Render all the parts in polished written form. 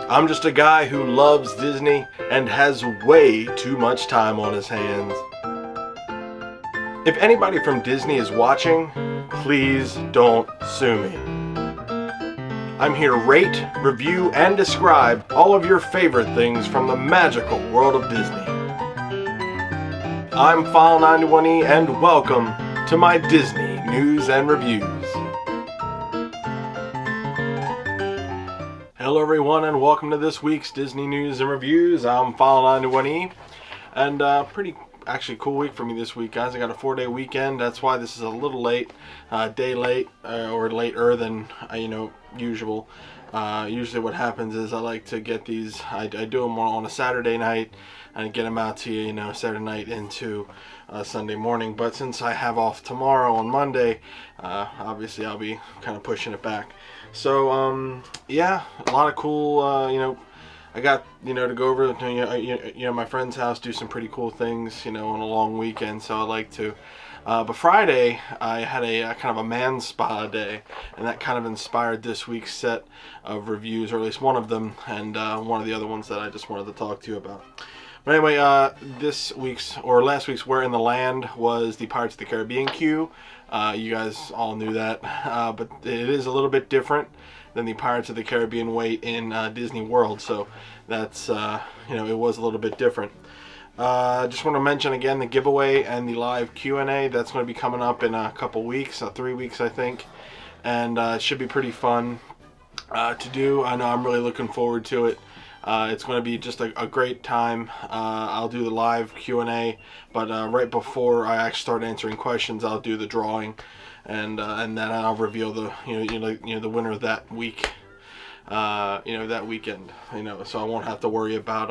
I'm just a guy who loves Disney and has way too much time on his hands. If anybody from Disney is watching, please don't sue me. I'm here to rate, review, and describe all of your favorite things from the magical world of Disney. I'm File91e and welcome to my Disney News and Reviews. Hello everyone and welcome to this week's Disney News and Reviews. I'm File91e and pretty actually cool week for me this week, guys. I got a 4-day weekend. That's why this is a little late, day late or later than usual. Usually what happens is I like to get these, I do them on a Saturday night and get them out to you, Saturday night into Sunday morning. But since I have off tomorrow on Monday, obviously I'll be kind of pushing it back. So yeah, a lot of cool, I got, to go over to, my friend's house, do some pretty cool things, on a long weekend, so I like to. But Friday, I had a kind of a man spa day, and that kind of inspired this week's set of reviews, or at least one of them, and one of the other ones that I just wanted to talk to you about. But anyway, last week's Where in the Land was the Pirates of the Caribbean queue. You guys all knew that, but it is a little bit different than the Pirates of the Caribbean wait in Disney World, so that's, it was a little bit different. Just want to mention again the giveaway and the live Q&A. That's going to be coming up in a couple weeks, 3 weeks I think, and it should be pretty fun to do. I know I'm really looking forward to it. It's going to be just a great time. I'll do the live Q&A, but right before I actually start answering questions, I'll do the drawing, and then I'll reveal the the winner that week. That weekend. So I won't have to worry about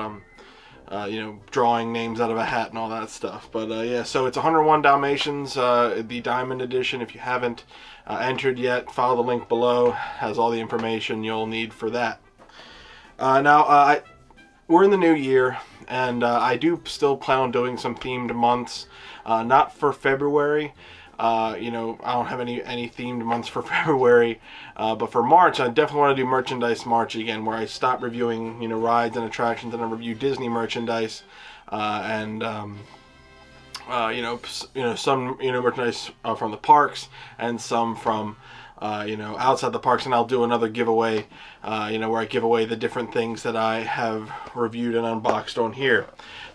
drawing names out of a hat and all that stuff. But yeah, so it's 101 Dalmatians, the Diamond Edition. If you haven't entered yet, follow the link below. Has all the information you'll need for that. Now, we're in the new year, and I do still plan on doing some themed months. Not for February. I don't have any themed months for February, but for March, I definitely want to do Merchandise March again, where I stop reviewing, rides and attractions, and I review Disney merchandise, and some, merchandise from the parks, and some from, outside the parks, and I'll do another giveaway, where I give away the different things that I have reviewed and unboxed on here.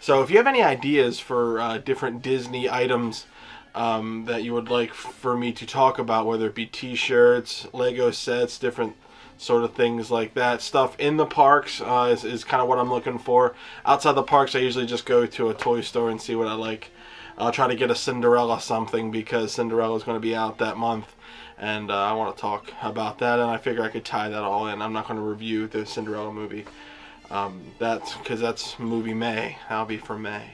So if you have any ideas for different Disney items that you would like for me to talk about, whether it be t-shirts, Lego sets, different sort of things like that. Stuff in the parks is kind of what I'm looking for. Outside the parks, I usually just go to a toy store and see what I like. I'll try to get a Cinderella something because Cinderella is going to be out that month, and I want to talk about that, and I figure I could tie that all in. I'm not going to review the Cinderella movie. That's because that's movie May. That'll be for May.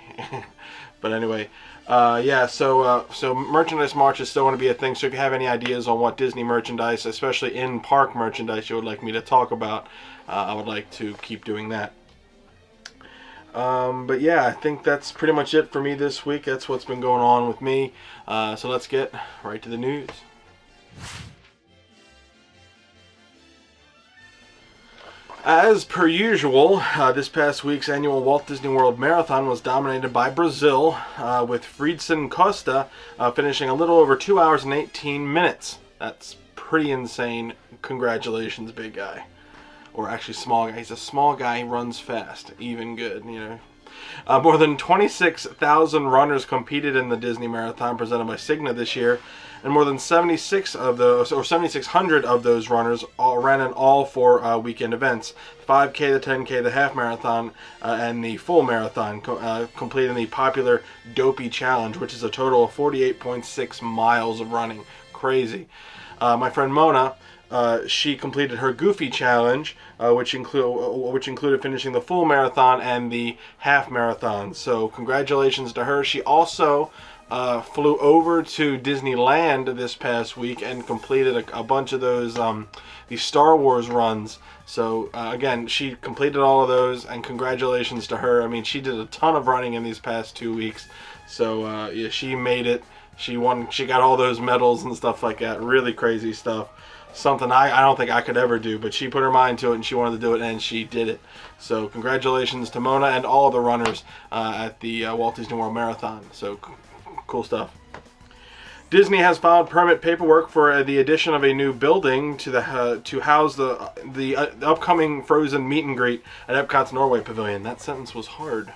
But anyway, yeah, so Merchandise March is still going to be a thing. So if you have any ideas on what Disney merchandise, especially in park merchandise, you would like me to talk about, I would like to keep doing that. But yeah, I think that's pretty much it for me this week. That's what's been going on with me. So let's get right to the news. As per usual, this past week's annual Walt Disney World Marathon was dominated by Brazil, with Friedson Costa finishing a little over 2 hours and 18 minutes. That's pretty insane. Congratulations, big guy. Or actually small guy. He's a small guy, he runs fast. Even good, More than 26,000 runners competed in the Disney Marathon presented by Cigna this year, and more than 7,600 of those runners ran in all 4 weekend events: 5K, the 10K, the half marathon, and the full marathon, completing the popular Dopey Challenge, which is a total of 48.6 miles of running. Crazy. My friend Mona, she completed her Goofy Challenge, which included finishing the full marathon and the half marathon. So congratulations to her. She also flew over to Disneyland this past week and completed a bunch of those the Star Wars runs. So again, she completed all of those, and congratulations to her. I mean, she did a ton of running in these past 2 weeks. So yeah, she made it. She won. She got all those medals and stuff like that. Really crazy stuff. something I don't think I could ever do, but she put her mind to it and she wanted to do it, and she did it. So congratulations to Mona and all of the runners at the Walt Disney World Marathon. So cool stuff. Disney has filed permit paperwork for the addition of a new building to house the upcoming Frozen meet and greet at Epcot's Norway Pavilion. That sentence was hard.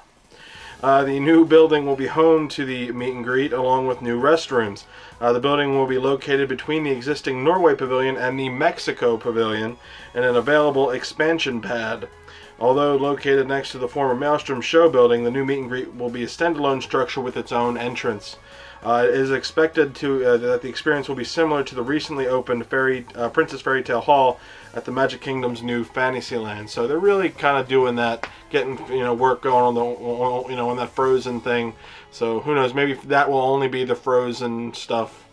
The new building will be home to the meet and greet along with new restrooms. The building will be located between the existing Norway Pavilion and the Mexico Pavilion in an available expansion pad. Although located next to the former Maelstrom Show building, the new meet and greet will be a standalone structure with its own entrance. It is expected that the experience will be similar to the recently opened Princess Fairy Tale Hall at the Magic Kingdom's new Fantasyland. So they're really kind of doing that, getting work going on the on that Frozen thing. So who knows? Maybe that will only be the Frozen stuff,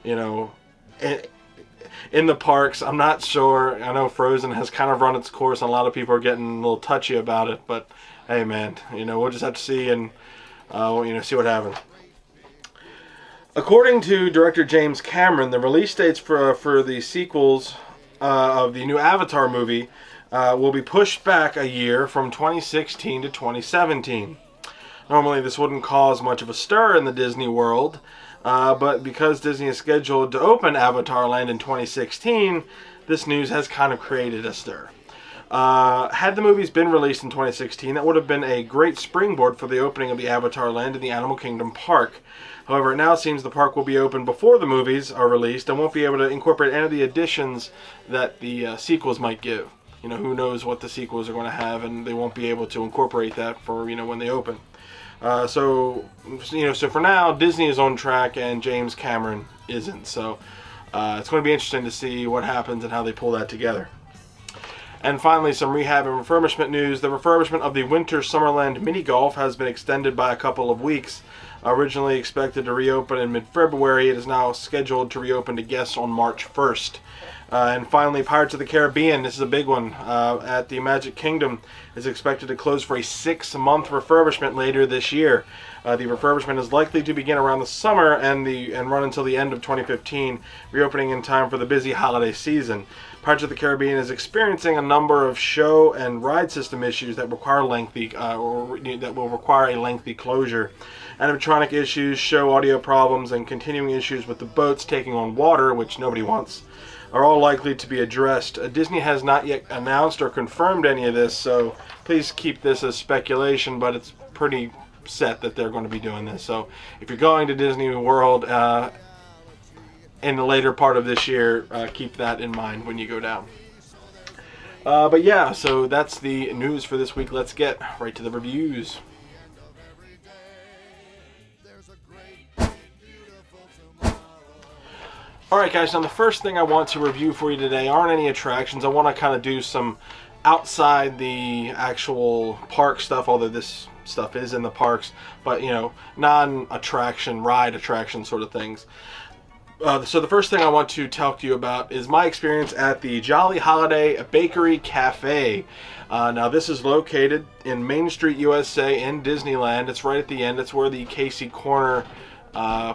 in the parks. I'm not sure. I know Frozen has kind of run its course, and a lot of people are getting a little touchy about it. But hey, man, we'll just have to see and see what happens. According to director James Cameron, the release dates for the sequels of the new Avatar movie will be pushed back a year from 2016 to 2017. Normally this wouldn't cause much of a stir in the Disney world, but because Disney is scheduled to open Avatar Land in 2016, this news has kind of created a stir. Had the movies been released in 2016, that would have been a great springboard for the opening of the Avatar Land in the Animal Kingdom Park. However, it now seems the park will be open before the movies are released and won't be able to incorporate any of the additions that the sequels might give. Who knows what the sequels are going to have, and they won't be able to incorporate that for when they open. So for now, Disney is on track and James Cameron isn't. So it's going to be interesting to see what happens and how they pull that together. And finally, some rehab and refurbishment news. The refurbishment of the Winter Summerland Mini Golf has been extended by a couple of weeks. Originally expected to reopen in mid-February, it is now scheduled to reopen to guests on March 1st. And finally, Pirates of the Caribbean, this is a big one, at the Magic Kingdom, is expected to close for a 6-month refurbishment later this year. The refurbishment is likely to begin around the summer and run until the end of 2015, reopening in time for the busy holiday season. Pirates of the Caribbean is experiencing a number of show and ride system issues that require that will require a lengthy closure. Animatronic issues, show audio problems, and continuing issues with the boats taking on water, which nobody wants, are all likely to be addressed. Disney has not yet announced or confirmed any of this, so please keep this as speculation, but it's pretty set that they're going to be doing this. So if you're going to Disney World in the later part of this year, keep that in mind when you go down. But yeah, so that's the news for this week. Let's get right to the reviews. Alright guys, now the first thing I want to review for you today aren't any attractions. I want to kind of do some outside the actual park stuff, although this stuff is in the parks, but non-attraction, ride attraction sort of things. So the first thing I want to talk to you about is my experience at the Jolly Holiday Bakery Café. Now this is located in Main Street, USA in Disneyland. It's right at the end. It's where the Casey Corner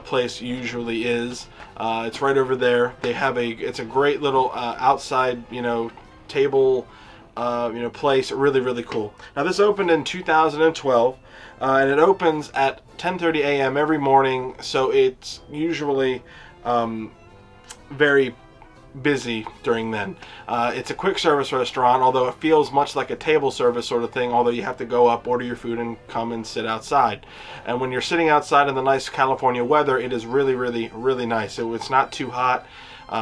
place usually is. It's right over there. They have it's a great little outside table place. Really, really cool. Now this opened in 2012 and it opens at 10:30 a.m. every morning, so it's usually very busy during then. It's a quick service restaurant, although it feels much like a table service sort of thing, although you have to go up, order your food, and come and sit outside. And when you're sitting outside in the nice California weather, it is really, really, really nice. It's not too hot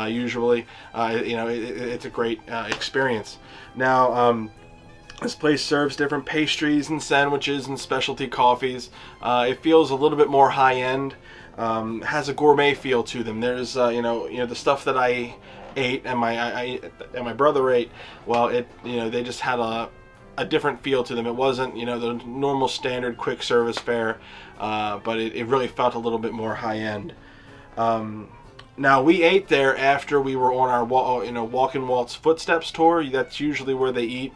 usually. It's a great experience. Now, this place serves different pastries and sandwiches and specialty coffees. It feels a little bit more high-end. Has a gourmet feel to them. There's the stuff that I ate and my brother ate. Well, they just had a different feel to them. It wasn't the normal standard quick service fare, but it really felt a little bit more high end. Now we ate there after we were on our Walk and Walt's Footsteps tour. That's usually where they eat.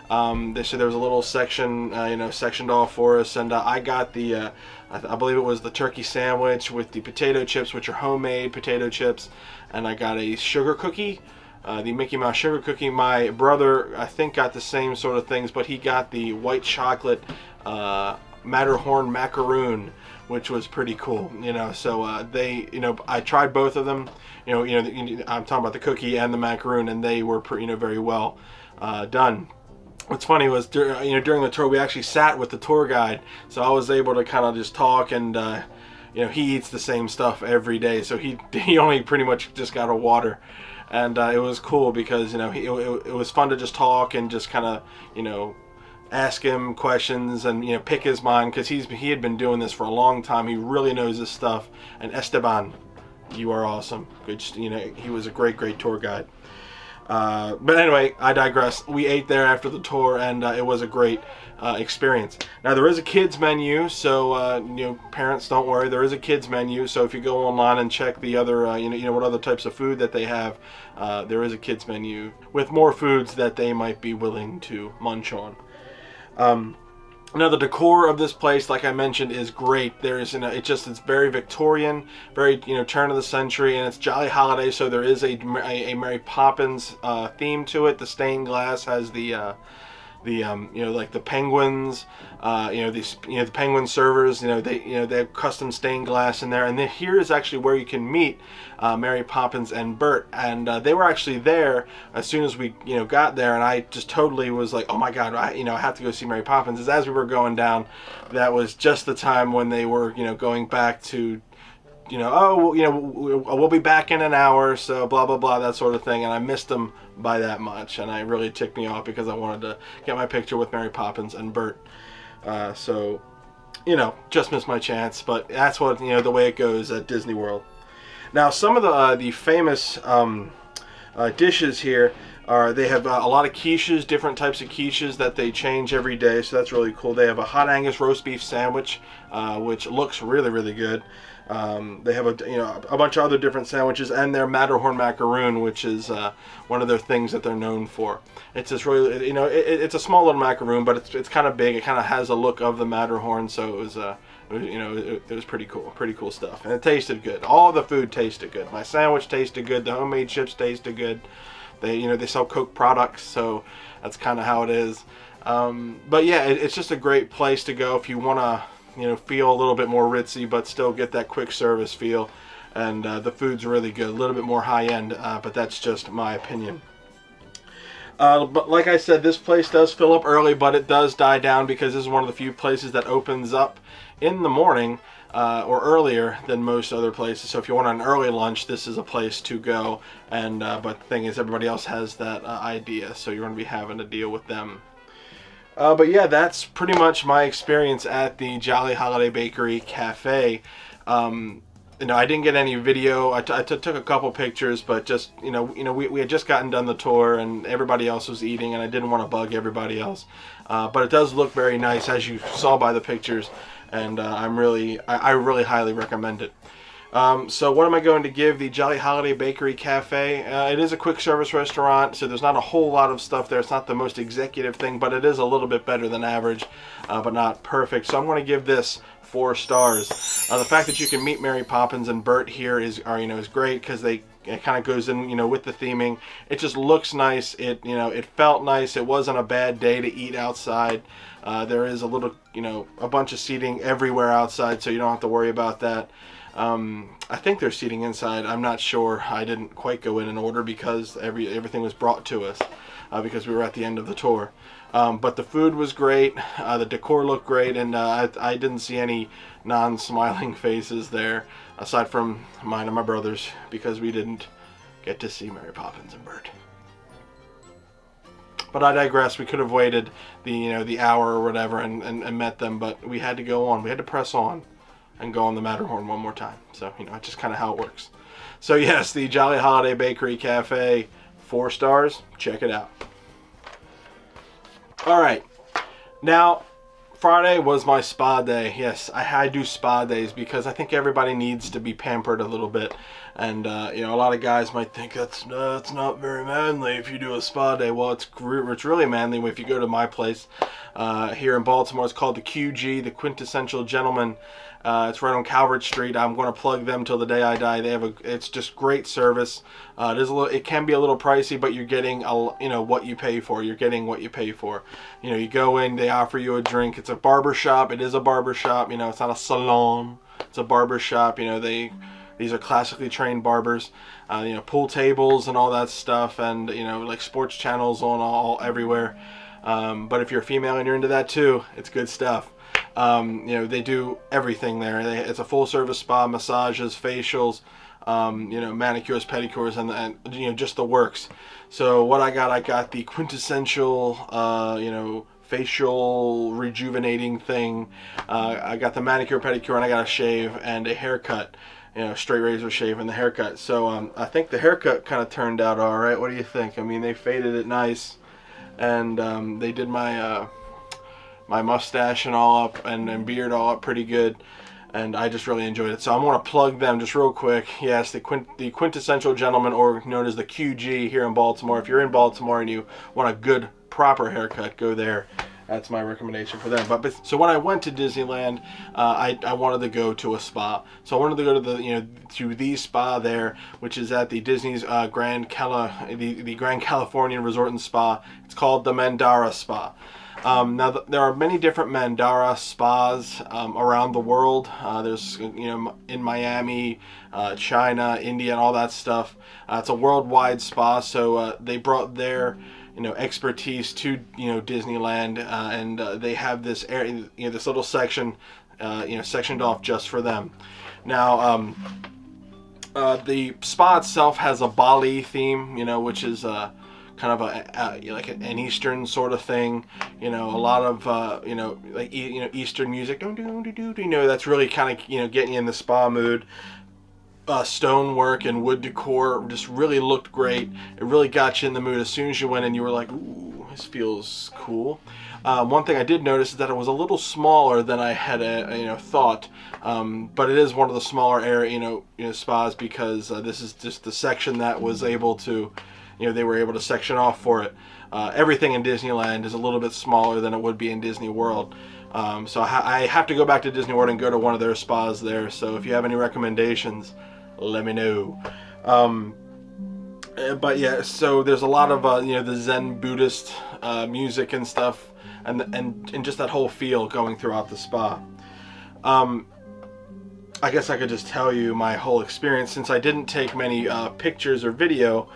They said there was a little section, sectioned off for us, and I got the, I believe it was the turkey sandwich with the potato chips, which are homemade potato chips, and I got a sugar cookie, the Mickey Mouse sugar cookie. My brother, I think, got the same sort of things, but he got the white chocolate Matterhorn macaroon, which was pretty cool, you know. So they, you know, I tried both of them, I'm talking about the cookie and the macaroon, and they were very well done. What's funny was during the tour we actually sat with the tour guide, so I was able to kind of just talk, and he eats the same stuff every day, so he only pretty much just got a water. And it was cool because it was fun to just talk and just kind of ask him questions and pick his mind, because he had been doing this for a long time. He really knows his stuff. And Esteban, you are awesome. Good, he was a great tour guide. But anyway, I digress. We ate there after the tour, and it was a great experience. Now there is a kids menu, so parents, don't worry. There is a kids menu, so if you go online and check the other, what other types of food that they have, there is a kids menu with more foods that they might be willing to munch on. Now the decor of this place, like I mentioned, is great. There's, it's very Victorian, very, turn of the century, and it's Jolly Holiday, so there is a Mary Poppins theme to it. The stained glass has the like the penguins, the penguin servers, they have custom stained glass in there. And then here is actually where you can meet Mary Poppins and Bert, and they were actually there as soon as we got there, and I just totally was like, oh my god, I have to go see Mary Poppins. As we were going down, that was just the time when they were going back to we'll be back in an hour, so blah blah blah, that sort of thing. And I missed them by that much, and I really ticked me off because I wanted to get my picture with Mary Poppins and Bert. So just missed my chance, but that's what the way it goes at Disney World. Now some of the famous dishes here are, they have a lot of quiches, different types of quiches that they change every day, so that's really cool. They have a hot Angus roast beef sandwich, which looks really good. They have a bunch of other different sandwiches, and their Matterhorn macaroon, which is one of their things that they're known for. It's just really, it's a small little macaroon, but it's kind of big. It kind of has a look of the Matterhorn, so it was it was pretty cool stuff, and it tasted good. All the food tasted good. My sandwich tasted good. The homemade chips tasted good. They sell Coke products, so that's kind of how it is. But yeah, it's just a great place to go if you want to feel a little bit more ritzy, but still get that quick service feel. And the food's really good, a little bit more high end, but that's just my opinion. But like I said, this place does fill up early, but it does die down because this is one of the few places that opens up in the morning or earlier than most other places. So if you want an early lunch, this is a place to go. And but the thing is, everybody else has that idea, so you're going to be having to deal with them. But yeah, that's pretty much my experience at the Jolly Holiday Bakery Cafe. I didn't get any video. I took a couple pictures, but just we had just gotten done the tour, and everybody else was eating, and I didn't want to bug everybody else. But it does look very nice, as you saw by the pictures, and I really highly recommend it. So what am I going to give the Jolly Holiday Bakery Cafe? It is a quick service restaurant, so there's not a whole lot of stuff there. It's not the most executive thing, but it is a little bit better than average, but not perfect. So I'm going to give this 4 stars. The fact that you can meet Mary Poppins and Bert here is great, because it kind of goes in with the theming. It just looks nice. It felt nice. It wasn't a bad day to eat outside. There is a little a bunch of seating everywhere outside, so you don't have to worry about that. I think there's seating inside. I'm not sure. I didn't quite go in order because everything was brought to us because we were at the end of the tour. But the food was great. The decor looked great, and I didn't see any non-smiling faces there aside from mine and my brother's, because we didn't get to see Mary Poppins and Bert. But I digress. We could have waited the hour or whatever and met them, but we had to go on. We had to press on and go on the Matterhorn one more time. So, it's just kind of how it works. So yes, the Jolly Holiday Bakery Cafe, 4 stars. Check it out. Alright, now Friday was my spa day. Yes, I do spa days because I think everybody needs to be pampered a little bit. And you know, a lot of guys might think that's not very manly if you do a spa day. Well, it's really manly if you go to my place here in Baltimore. It's called the QG, the Quintessential Gentleman. It's right on Calvert Street. I'm going to plug them till the day I die. It's just great service. It can be a little pricey, but you're getting what you pay for. You're getting what you pay for. You know, you go in, they offer you a drink. It's a barber shop. It is a barber shop. You know, it's not a salon. It's a barber shop. You know, these are classically trained barbers. You know, pool tables and all that stuff, and you know, like sports channels on everywhere. But if you're a female and you're into that too, it's good stuff. You know, they do everything there. It's a full-service spa, massages, facials, you know, manicures, pedicures, and you know, just the works. So what I got the quintessential, you know, facial rejuvenating thing. I got the manicure, pedicure, and I got a shave and a haircut. You know, straight razor shave and the haircut. So I think the haircut kind of turned out all right. What do you think? I mean, they faded it nice, and they did my my mustache and all up, and beard all up pretty good, and I just really enjoyed it. So I'm going to plug them just real quick. Yes, the Quintessential Gentleman, or known as the QG, here in Baltimore. If you're in Baltimore and you want a good proper haircut, go there. That's my recommendation for them. So when I went to Disneyland, I wanted to go to a spa. So I wanted to go to the spa there, which is at the Disney's the Grand Californian Resort and Spa. It's called the Mandara Spa. Now there are many different Mandara spas around the world. There's, you know, in Miami, China, India, and all that stuff. It's a worldwide spa, so they brought their, you know, expertise to, you know, Disneyland, and they have this area, you know, this little section, you know, sectioned off just for them. Now the spa itself has a Bali theme, you know, which is kind of like an Eastern sort of thing, you know, a lot of you know, like, you know, Eastern music, you know, that's really kind of, you know, getting you in the spa mood. Stonework and wood decor just really looked great. It really got you in the mood. As soon as you went in, you were like, ooh, this feels cool. One thing I did notice is that it was a little smaller than I had thought, but it is one of the smaller area, spas, because this is just the section that was able to, they were able to section off for it. Everything in Disneyland is a little bit smaller than it would be in Disney World. So I have to go back to Disney World and go to one of their spas there. So if you have any recommendations, let me know. But yeah, so there's a lot of the Zen Buddhist music and stuff, and just that whole feel going throughout the spa. I guess I could just tell you my whole experience, since I didn't take many pictures or video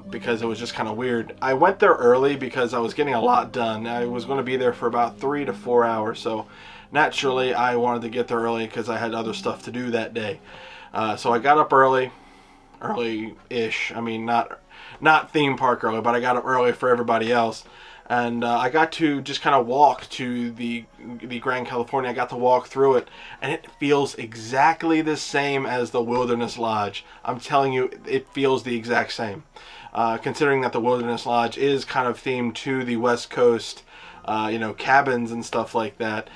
because it was just kind of weird. I went there early because I was getting a lot done. I was going to be there for about 3 to 4 hours, so naturally I wanted to get there early because I had other stuff to do that day. So I got up early-ish. I mean, not theme park early, but I got up early for everybody else. And I got to just kind of walk to the Grand California. I got to walk through it, and it feels exactly the same as the Wilderness Lodge. I'm telling you, it feels the exact same. Considering that the Wilderness Lodge is kind of themed to the West Coast, cabins and stuff like that,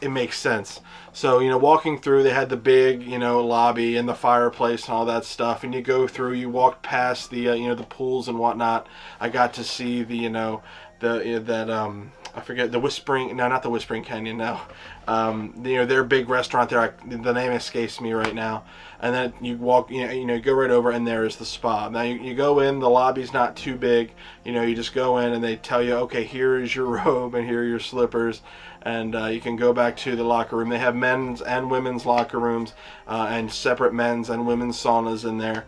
it makes sense. So, walking through, they had the big, lobby and the fireplace and all that stuff, and you go through, you walk past the, the pools and whatnot. I got to see the, I forget, the Whispering, no, not the Whispering Canyon now. Their big restaurant there, the name escapes me right now. And then you walk, you go right over, and there is the spa. Now you go in, the lobby's not too big. You just go in and they tell you, okay, here is your robe and here are your slippers. And you can go back to the locker room. They have men's and women's locker rooms, and separate men's and women's saunas in there.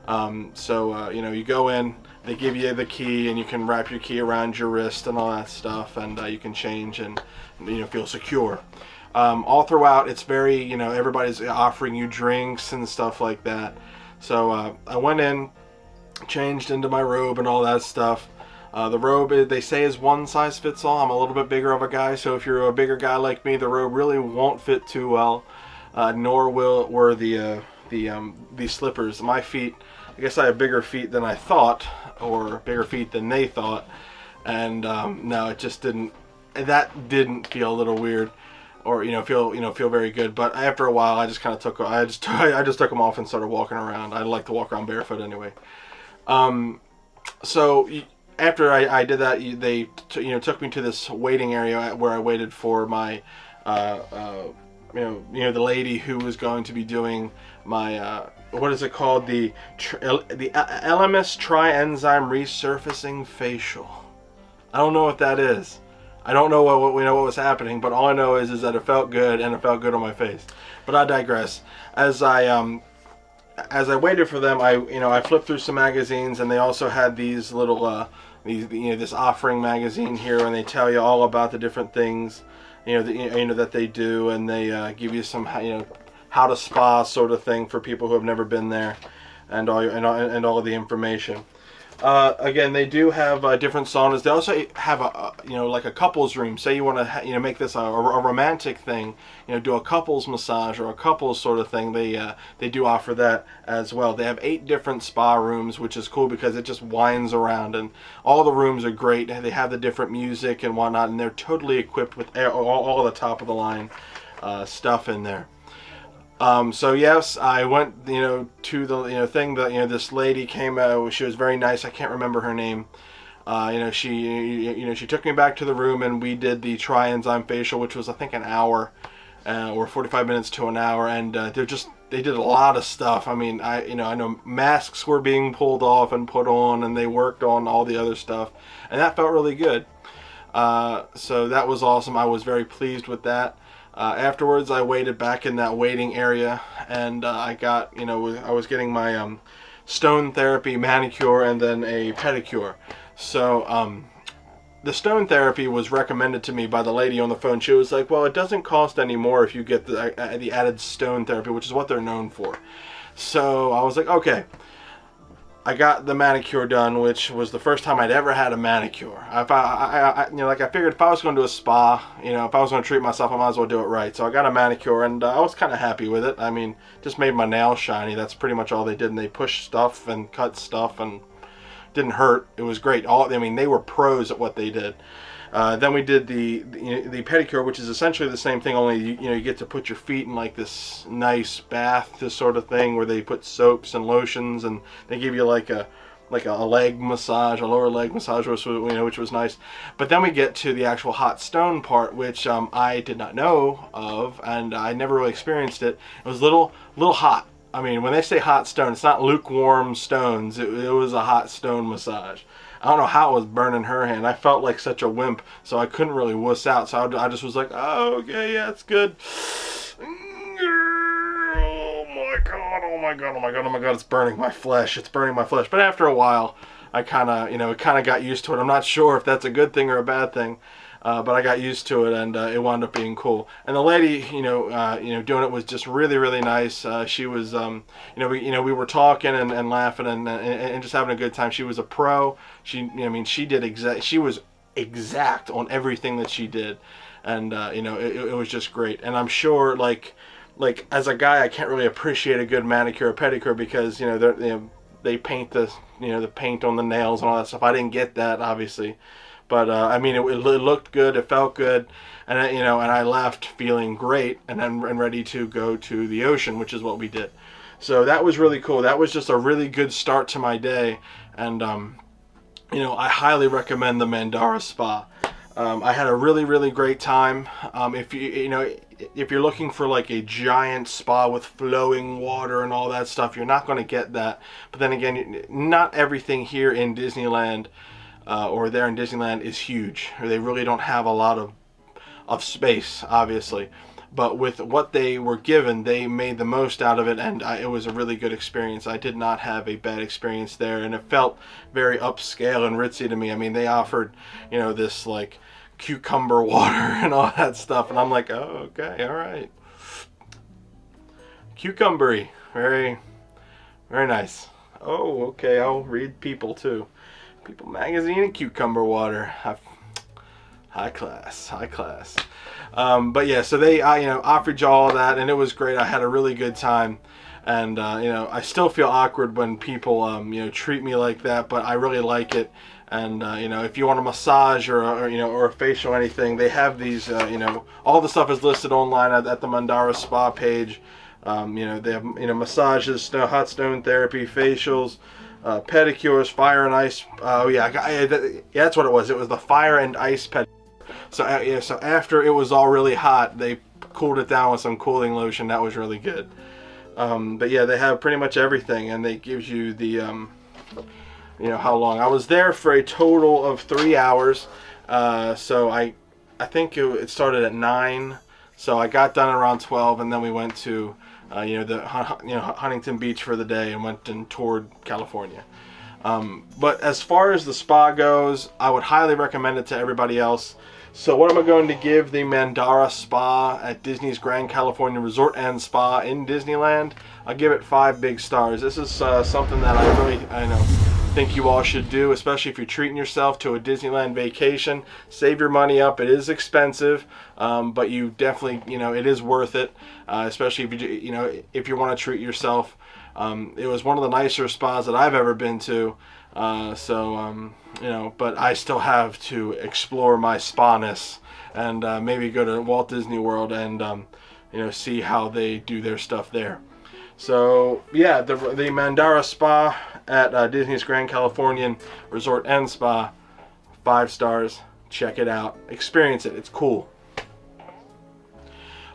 You go in, they give you the key, and you can wrap your key around your wrist and all that stuff, and you can change and feel secure. All throughout, it's very, everybody's offering you drinks and stuff like that. So I went in, changed into my robe and all that stuff. The robe, they say, is one size fits all. I'm a little bit bigger of a guy, so if you're a bigger guy like me, the robe really won't fit too well. Nor were the slippers. My feet, I guess I have bigger feet than I thought, or bigger feet than they thought, and no, it just didn't. That didn't feel a little weird. or feel very good. But after a while, I just kind of I just took them off and started walking around. I like to walk around barefoot anyway. So after I did that, they took me to this waiting area where I waited for my the lady who was going to be doing my what is it called, the LMS Tri-Enzyme Resurfacing Facial. I don't know what that is. I don't know what was happening, but all I know is that it felt good, and it felt good on my face. But I digress. As I waited for them, I flipped through some magazines, and they also had these little this offering magazine here, and they tell you all about the different things that they do, and they give you some how to spa sort of thing for people who have never been there, and all of the information. Again, they do have different saunas. They also have like a couples room. Say you want to make this a romantic thing, do a couples massage or a couples sort of thing. They do offer that as well. They have 8 different spa rooms, which is cool because it just winds around, and all the rooms are great. They have the different music and whatnot, and they're totally equipped with all the top of the line stuff in there. So yes, I went, to the, thing that, this lady came out. She was very nice. I can't remember her name. She took me back to the room, and we did the Tri-Enzyme facial, which was, I think, an hour, or 45 minutes to an hour. And they did a lot of stuff. I mean, I know masks were being pulled off and put on, and they worked on all the other stuff, and that felt really good. So that was awesome. I was very pleased with that. Afterwards, I waited back in that waiting area, and I got, I was getting my stone therapy manicure and then a pedicure. So the stone therapy was recommended to me by the lady on the phone. She was like, well, it doesn't cost any more if you get the added stone therapy, which is what they're known for. So I was like, okay. I got the manicure done, which was the first time I'd ever had a manicure. I figured if I was going to do a spa, if I was going to treat myself, I might as well do it right. So I got a manicure, and I was kind of happy with it. I mean, just made my nails shiny. That's pretty much all they did. And they pushed stuff and cut stuff, and didn't hurt. It was great. They were pros at what they did. Then we did the pedicure, which is essentially the same thing, only you get to put your feet in like this nice bath, this sort of thing, where they put soaps and lotions, and they give you like a leg massage, a lower leg massage, which was nice. But then we get to the actual hot stone part, which I did not know of, and I never really experienced it. It was a little hot. I mean, when they say hot stone, it's not lukewarm stones. It was a hot stone massage. I don't know how it was burning her hand. I felt like such a wimp, so I couldn't really wuss out. So I just was like, oh, okay, yeah, it's good. Oh my god, oh my god, oh my god, oh my god, it's burning my flesh. It's burning my flesh. But after a while, I kind of got used to it. I'm not sure if that's a good thing or a bad thing. But I got used to it, and it wound up being cool. And the lady, doing it was just really, really nice. She was, we were talking and laughing and just having a good time. She was a pro. She was exact on everything that she did, and it was just great. And I'm sure, like as a guy, I can't really appreciate a good manicure or pedicure because they paint the paint on the nails and all that stuff. I didn't get that, obviously. But I mean, it looked good, it felt good, and and I left feeling great, and ready to go to the ocean, which is what we did. So that was really cool. That was just a really good start to my day, and I highly recommend the Mandara Spa. I had a really, really great time. If you're looking for like a giant spa with flowing water and all that stuff, you're not going to get that. But then again, not everything here in Disneyland. Or there in Disneyland is huge. They really don't have a lot of space, obviously. But with what they were given, they made the most out of it, and it was a really good experience. I did not have a bad experience there, and it felt very upscale and ritzy to me. I mean, they offered, this like cucumber water and all that stuff, and I'm like, oh, okay, all right. Cucumbery, very, very nice. Oh, okay, I'll read People too. People magazine and cucumber water. High class, high class. But yeah, so they offered you all of that, and it was great. I had a really good time, and I still feel awkward when people treat me like that, but I really like it. And you know, if you want a massage or you know, or a facial or anything, they have these. You know, all the stuff is listed online at the Mandara Spa page. You know, they have, you know, massages, hot stone therapy, facials, pedicures, fire and ice. Oh yeah, that's what it was. It was the fire and ice pedicure. So yeah, so after it was all really hot, they cooled it down with some cooling lotion. That was really good. But yeah, they have pretty much everything, and they gives you the you know, how long. I was there for a total of 3 hours. So I think it started at 9. So I got done around 12, and then we went to you know, Huntington Beach for the day and went and toured California. But as far as the spa goes, I would highly recommend it to everybody else. So what am I going to give the Mandara Spa at Disney's Grand Californian Resort and Spa in Disneyland? I'll give it 5 big stars. This is something that I know think you all should do, especially if you're treating yourself to a Disneyland vacation. Save your money up. It is expensive, but you definitely, you know, it is worth it, especially if you know, if you want to treat yourself. It was one of the nicer spas that I've ever been to, you know, but I still have to explore my spa-ness and maybe go to Walt Disney World and you know, see how they do their stuff there. So yeah, the Mandara Spa at Disney's Grand Californian Resort and Spa, 5 stars. Check it out, experience it. It's cool.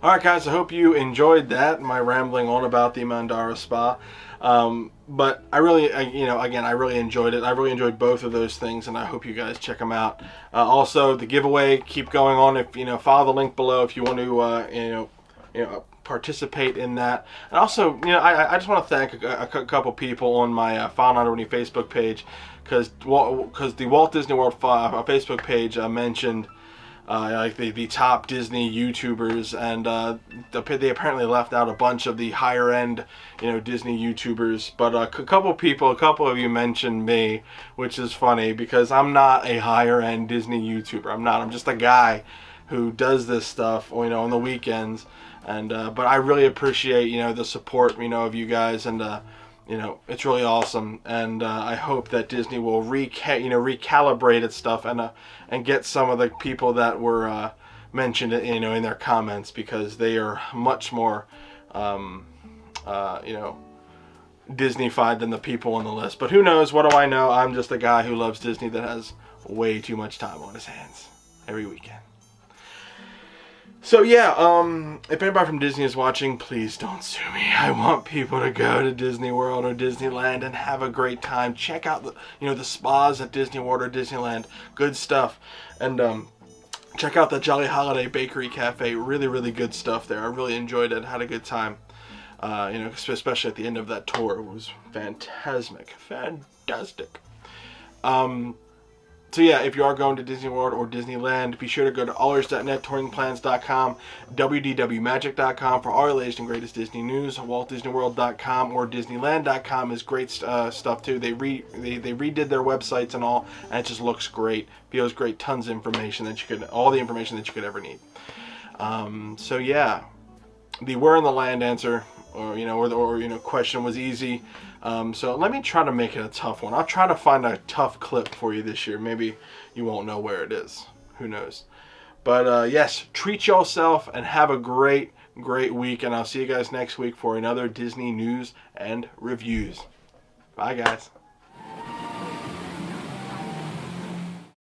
Alright guys, I hope you enjoyed that, my rambling on about the Mandara Spa. But I really, you know, again, I really enjoyed it. I really enjoyed both of those things, and I hope you guys check them out. Also, the giveaway, keep going on. If you know, follow the link below if you want to, you know, participate in that. And also, you know, I just want to thank a couple people on my File91e Facebook page, because the Walt Disney World Facebook page mentioned like the top Disney YouTubers, and they apparently left out a bunch of the higher end, you know, Disney YouTubers. But a couple of you mentioned me, which is funny because I'm not a higher end Disney YouTuber. I'm not. I'm just a guy who does this stuff, you know, on the weekends. And but I really appreciate, you know, the support, you know, of you guys, and you know, it's really awesome. And I hope that Disney will recalibrate its stuff and get some of the people that were mentioned, you know, in their comments, because they are much more you know, Disney-fied than the people on the list. But who knows? What do I know? I'm just a guy who loves Disney that has way too much time on his hands every weekend. So yeah, if anybody from Disney is watching, please don't sue me. I want people to go to Disney World or Disneyland and have a great time. Check out the, you know, the spas at Disney World or Disneyland. Good stuff. And check out the Jolly Holiday Bakery Café. Really, really good stuff there. I really enjoyed it. Had a good time. You know, especially at the end of that tour. It was fantastic. So yeah, if you are going to Disney World or Disneyland, be sure to go to allers.net, touringplans.com, wdwmagic.com for all your latest and greatest Disney news. WaltDisneyWorld.com or Disneyland.com is great stuff too. They redid their websites and all, and it just looks great. Feels great. Tons of information that you could, all the information that you could ever need. So yeah, the where in the land answer, or you know, or you know, question was easy. So let me try to make it a tough one. I'll try to find a tough clip for you this year. Maybe you won't know where it is. Who knows? But yes, treat yourself and have a great week. And I'll see you guys next week for another Disney news and reviews. Bye, guys.